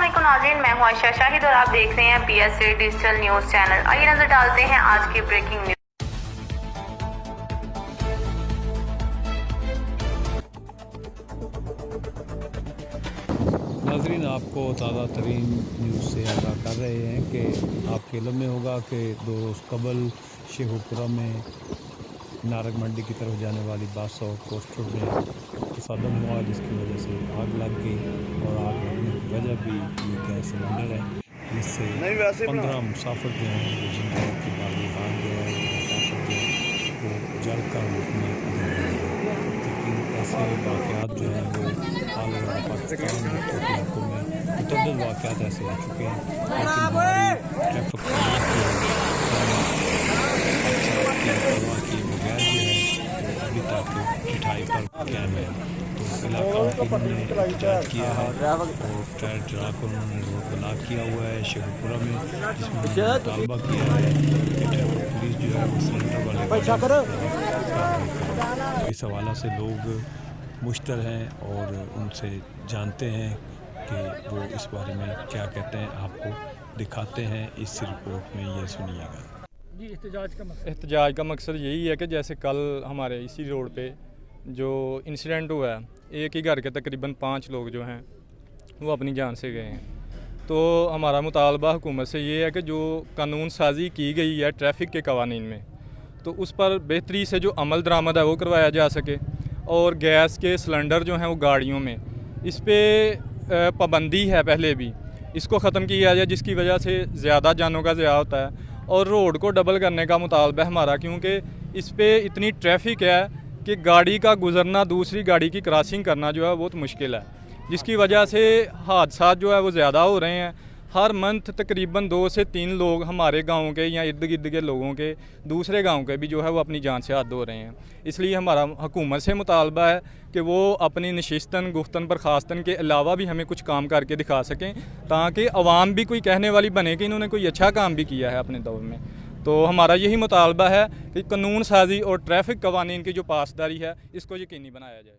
अस्सलामुअलैकुम नाज़रीन, मैं हूं आयशा शाहिद और आप देख रहे हैं PSA डिजिटल न्यूज़ चैनल। आइए नजर डालते हैं आज की ब्रेकिंग न्यूज़। नाज़रीन, आपको ताज़ा तरीन न्यूज़ से आगाह कर रहे हैं कि आपके इल्म में होगा कि 2 रोज़ कबल शेखुपुरा में नारग मंडी की तरफ जाने वाली बस और पोस्टर में तसदम हुआ, जिसकी वजह से आग लग गई। और आग लगने की वजह भी ये गैस सिलेंडर है, जिससे 15 मुसाफिर जो हैं वो जिंदगी की बागी भाग गए हैं। मुसाफिर जो हैं वो जल कर उसमें गुजर गए हैं। लेकिन ऐसे वाक़यात जो हैं वो ऑल ओवर पाकिस्तान में इलाकों में मुतअद्दिद वाक़यात ऐसे हो चुके हैं। लेकिन हमारी ट्रैफिक परवाह किए बगैर जो है वो अभी तक ठिठाई पर कायम है। तो इलाका उन्होंने एहतजाज किया है और टायर चला कर उन्होंने रोड ब्लॉक किया हुआ है शेखुपुरा में, जिसमें उन्होंने मुतालबा किया है कि ट्रैफिक पुलिस जो है वो सिलेंडर वाले इस हवाले से लोग मुश्तर हैं और उनसे जानते हैं कि वो इस बारे में क्या कहते हैं। आपको दिखाते हैं इस रिपोर्ट में, ये सुनिएगा। जी, एहतजाज का मकसद यही है कि जैसे कल हमारे इसी रोड पे जो इंसिडेंट हुआ है, एक ही घर के तकरीबन 5 लोग जो हैं वो अपनी जान से गए हैं। तो हमारा मुतालबा हुकूमत से ये है कि जो कानून साजी की गई है ट्रैफिक के कवानीन में, तो उस पर बेहतरी से जो अमल दरामद है वो करवाया जा सके। और गैस के सिलेंडर जो हैं वो गाड़ियों में, इस पर पाबंदी है पहले भी, इसको ख़त्म किया जाए, जिसकी वजह से ज़्यादा जानों का ज़िया होता है। और रोड को डबल करने का मुतालबा है हमारा, क्योंकि इस पर इतनी ट्रैफिक है कि गाड़ी का गुज़रना, दूसरी गाड़ी की क्रॉसिंग करना जो है बहुत मुश्किल है, जिसकी वजह से हादसा जो है वो ज़्यादा हो रहे हैं। हर मंथ तकरीबन 2 से 3 लोग हमारे गांव के या इर्द गिर्द के लोगों के, दूसरे गांव के भी जो है वो अपनी जान से हाथ धो रहे हैं। इसलिए हमारा हुकूमत से मुतालबा है कि वो अपनी नशिस्तन गुफ्तन बर्खास्तन के अलावा भी हमें कुछ काम करके दिखा सकें, ताकि अवाम भी कोई कहने वाली बने कि इन्होंने कोई अच्छा काम भी किया है अपने दौर में। तो हमारा यही मुतालबा है कि कानून साजी और ट्रैफिक कवानीन की जो पासदारी है इसको यकीनी बनाया जाए।